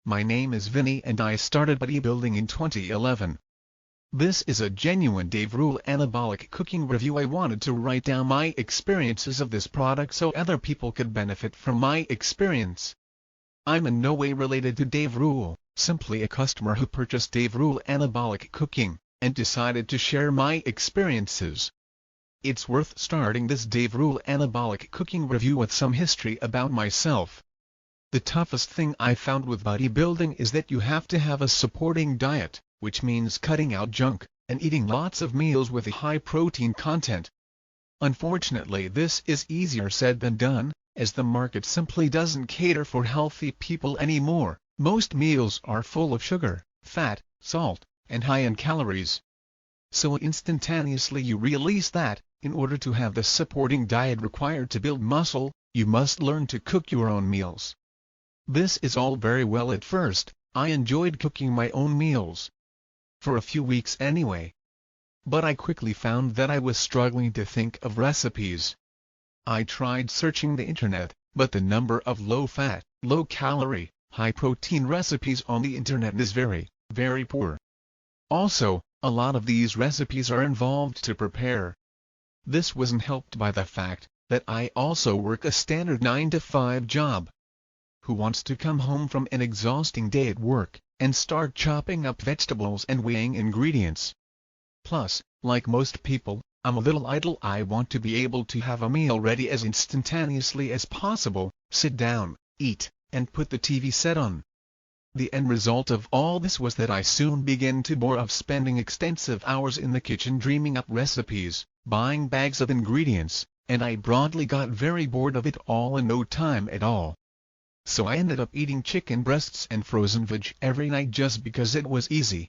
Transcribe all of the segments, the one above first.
My name is Vinny and I started bodybuilding in 2011. This is a genuine Dave Ruel anabolic cooking review. I wanted to write down my experiences of this product so other people could benefit from my experience. I'm in no way related to Dave Ruel, simply a customer who purchased Dave Ruel anabolic cooking, and decided to share my experiences. It's worth starting this Dave Ruel anabolic cooking review with some history about myself. The toughest thing I found with bodybuilding is that you have to have a supporting diet, which means cutting out junk, and eating lots of meals with a high protein content. Unfortunately, this is easier said than done, as the market simply doesn't cater for healthy people anymore. Most meals are full of sugar, fat, salt, and high in calories. So instantaneously you realize that, in order to have the supporting diet required to build muscle, you must learn to cook your own meals. This is all very well at first. I enjoyed cooking my own meals. For a few weeks anyway. But I quickly found that I was struggling to think of recipes. I tried searching the internet, but the number of low-fat, low-calorie, high-protein recipes on the internet is very, very poor. Also, a lot of these recipes are involved to prepare. This wasn't helped by the fact that I also work a standard 9-to-5 job. Who wants to come home from an exhausting day at work and start chopping up vegetables and weighing ingredients? Plus, like most people, I'm a little idle. I want to be able to have a meal ready as instantaneously as possible, sit down, eat, and put the TV set on. The end result of all this was that I soon began to bore of spending extensive hours in the kitchen dreaming up recipes, buying bags of ingredients, and I broadly got very bored of it all in no time at all. So I ended up eating chicken breasts and frozen veg every night just because it was easy.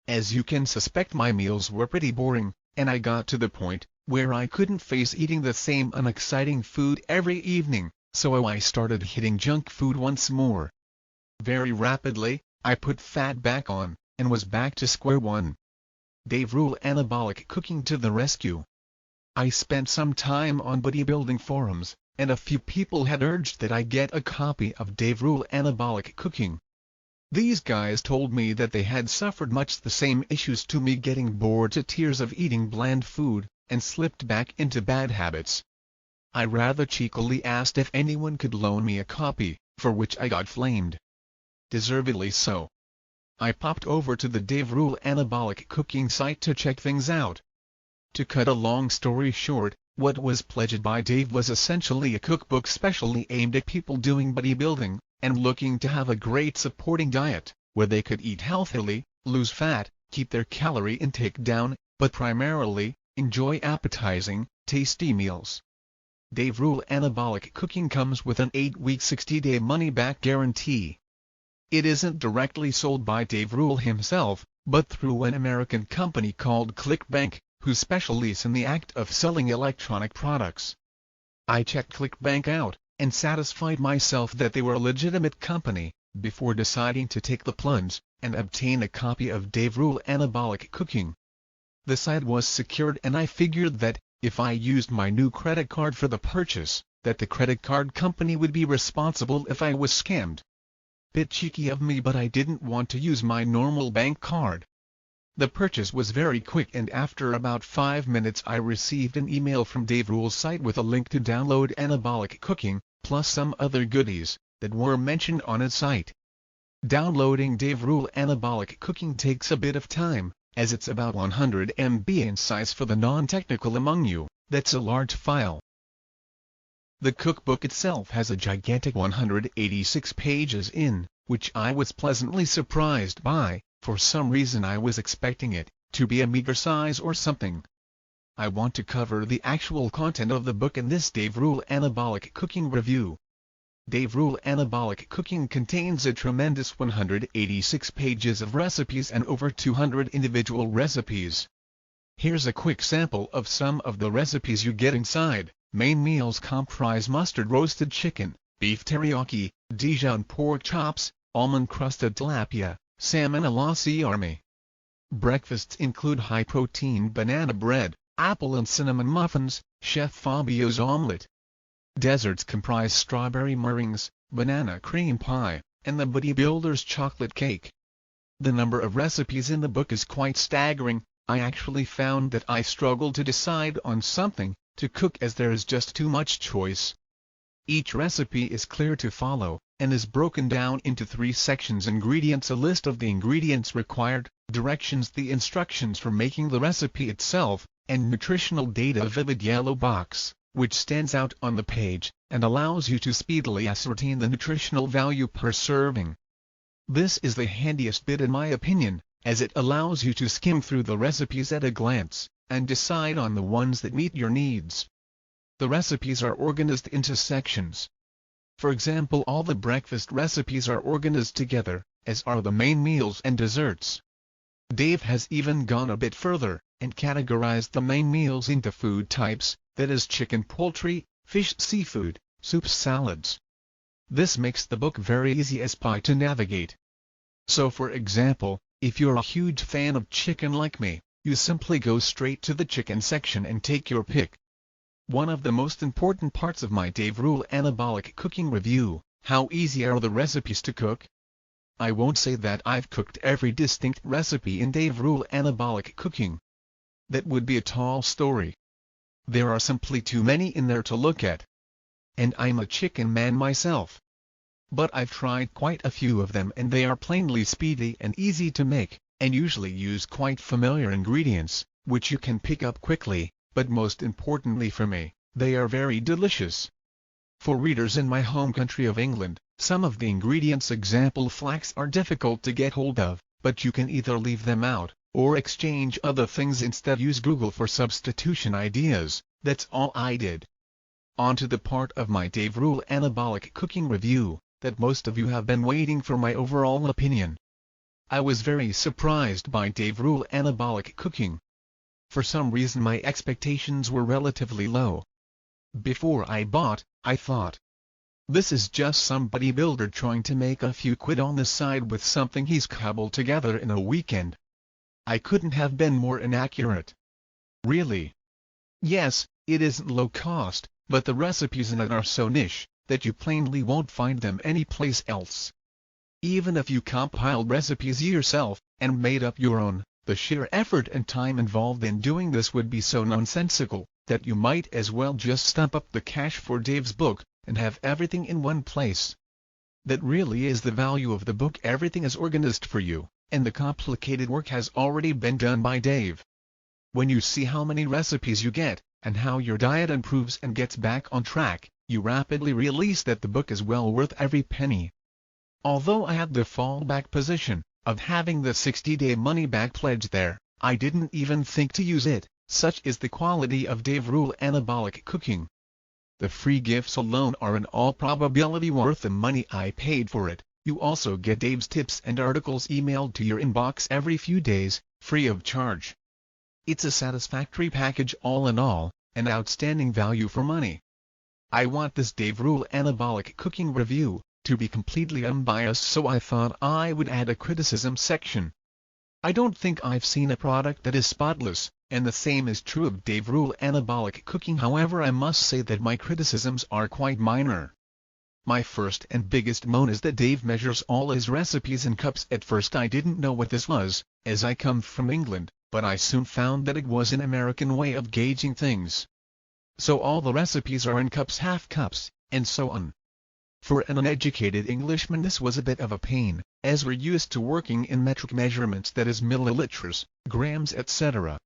As you can suspect, my meals were pretty boring, and I got to the point where I couldn't face eating the same unexciting food every evening, so I started hitting junk food once more. Very rapidly, I put fat back on, and was back to square one. Dave Ruel anabolic cooking to the rescue. I spent some time on bodybuilding forums, and a few people had urged that I get a copy of Dave Ruel anabolic cooking. These guys told me that they had suffered much the same issues to me, getting bored to tears of eating bland food, and slipped back into bad habits. I rather cheekily asked if anyone could loan me a copy, for which I got flamed. Deservedly so. I popped over to the Dave Ruel anabolic cooking site to check things out. To cut a long story short, what was pledged by Dave was essentially a cookbook specially aimed at people doing bodybuilding, and looking to have a great supporting diet, where they could eat healthily, lose fat, keep their calorie intake down, but primarily, enjoy appetizing, tasty meals. Dave Ruel anabolic cooking comes with an 8-week 60-day money-back guarantee. It isn't directly sold by Dave Ruel himself, but through an American company called ClickBank, who specialize in the act of selling electronic products. I checked ClickBank out, and satisfied myself that they were a legitimate company, before deciding to take the plunge, and obtain a copy of Dave Ruel anabolic cooking. The site was secured, and I figured that, if I used my new credit card for the purchase, that the credit card company would be responsible if I was scammed. Bit cheeky of me, but I didn't want to use my normal bank card. The purchase was very quick, and after about 5 minutes I received an email from Dave Ruel's site with a link to download anabolic cooking, plus some other goodies that were mentioned on its site. Downloading Dave Ruel anabolic cooking takes a bit of time, as it's about 100 MB in size. For the non-technical among you, that's a large file. The cookbook itself has a gigantic 186 pages in, which I was pleasantly surprised by. For some reason I was expecting it to be a meager size or something. I want to cover the actual content of the book in this Dave Ruel anabolic cooking review. Dave Ruel anabolic cooking contains a tremendous 186 pages of recipes and over 200 individual recipes. Here's a quick sample of some of the recipes you get inside. Main meals comprise mustard roasted chicken, beef teriyaki, Dijon pork chops, almond-crusted tilapia, salmon à la Siarme. Breakfasts include high-protein banana bread, apple and cinnamon muffins, Chef Fabio's omelette. Desserts comprise strawberry meringues, banana cream pie, and the bodybuilder's chocolate cake. The number of recipes in the book is quite staggering. I actually found that I struggled to decide on something to cook as there is just too much choice. Each recipe is clear to follow, and is broken down into 3 sections: ingredients, a list of the ingredients required, directions, the instructions for making the recipe itself, and nutritional data, a vivid yellow box, which stands out on the page, and allows you to speedily ascertain the nutritional value per serving. This is the handiest bit in my opinion, as it allows you to skim through the recipes at a glance, and decide on the ones that meet your needs. The recipes are organized into sections. For example, all the breakfast recipes are organized together, as are the main meals and desserts. Dave has even gone a bit further, and categorized the main meals into food types, that is chicken, poultry, fish, seafood, soups, salads. This makes the book very easy as pie to navigate. So for example, if you're a huge fan of chicken like me, you simply go straight to the chicken section and take your pick. One of the most important parts of my Dave Ruel Anabolic cooking review: how easy are the recipes to cook? I won't say that I've cooked every distinct recipe in Dave Ruel Anabolic cooking. That would be a tall story. There are simply too many in there to look at. And I'm a chicken man myself. But I've tried quite a few of them, and they are plainly speedy and easy to make, and usually use quite familiar ingredients, which you can pick up quickly, but most importantly for me, they are very delicious. For readers in my home country of England, some of the ingredients, example flax, are difficult to get hold of, but you can either leave them out, or exchange other things instead. Use Google for substitution ideas. That's all I did. On to the part of my Dave Ruel Anabolic cooking review that most of you have been waiting for: my overall opinion. I was very surprised by Dave Ruel Anabolic cooking. For some reason my expectations were relatively low. Before I bought, I thought, this is just some bodybuilder trying to make a few quid on the side with something he's cobbled together in a weekend. I couldn't have been more inaccurate. Really. Yes, it isn't low cost, but the recipes in it are so niche that you plainly won't find them anyplace else. Even if you compiled recipes yourself, and made up your own, the sheer effort and time involved in doing this would be so nonsensical, that you might as well just stump up the cash for Dave's book, and have everything in one place. That really is the value of the book: everything is organized for you, and the complicated work has already been done by Dave. When you see how many recipes you get, and how your diet improves and gets back on track, you rapidly realize that the book is well worth every penny. Although I had the fallback position of having the 60-day money-back pledge there, I didn't even think to use it, such is the quality of Dave Ruel Anabolic cooking. The free gifts alone are in all probability worth the money I paid for it. You also get Dave's tips and articles emailed to your inbox every few days, free of charge. It's a satisfactory package all in all, an outstanding value for money. I want this Dave Ruel Anabolic cooking review to be completely unbiased, so I thought I would add a criticism section. I don't think I've seen a product that is spotless, and the same is true of Dave Ruel Anabolic cooking. However, I must say that my criticisms are quite minor. My first and biggest moan is that Dave measures all his recipes in cups. At first I didn't know what this was, as I come from England, but I soon found that it was an American way of gauging things. So all the recipes are in cups, half cups, and so on. For an uneducated Englishman this was a bit of a pain, as we're used to working in metric measurements, that is milliliters, grams, etc.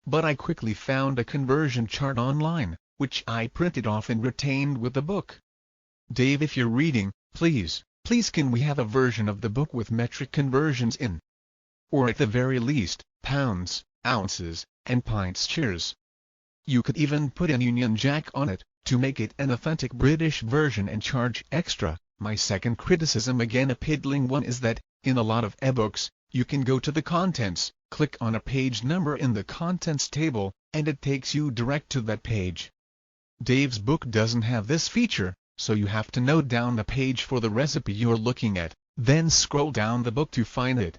But I quickly found a conversion chart online, which I printed off and retained with the book. Dave, if you're reading, please can we have a version of the book with metric conversions in? Or at the very least, pounds, ounces, and pints. Cheers. You could even put an Union Jack on it, to make it an authentic British version, and charge extra. My second criticism, again a piddling one, is that, in a lot of ebooks, you can go to the contents, click on a page number in the contents table, and it takes you direct to that page. Dave's book doesn't have this feature, so you have to note down the page for the recipe you're looking at, then scroll down the book to find it.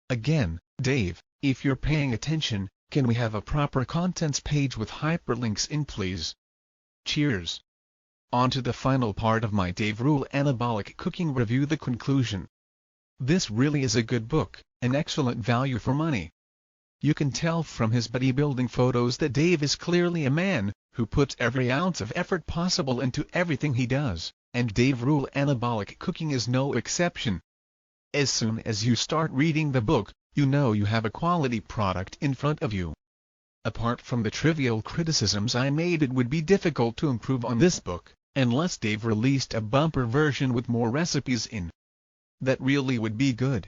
Again, Dave, if you're paying attention, can we have a proper contents page with hyperlinks in, please? Cheers. On to the final part of my Dave Ruel Anabolic Cooking Review, the conclusion. This really is a good book, an excellent value for money. You can tell from his bodybuilding photos that Dave is clearly a man who puts every ounce of effort possible into everything he does, and Dave Ruel Anabolic Cooking is no exception. As soon as you start reading the book, you know you have a quality product in front of you. Apart from the trivial criticisms I made, it would be difficult to improve on this book, unless Dave released a bumper version with more recipes in. That really would be good.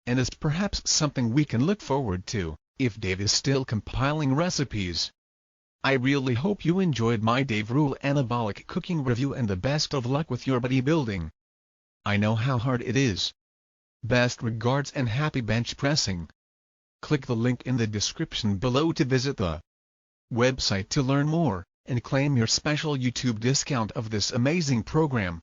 And is perhaps something we can look forward to, if Dave is still compiling recipes. I really hope you enjoyed my Dave Ruel Anabolic Cooking Review, and the best of luck with your bodybuilding. I know how hard it is. Best regards and happy bench pressing. Click the link in the description below to visit the website to learn more, and claim your special YouTube discount of this amazing program.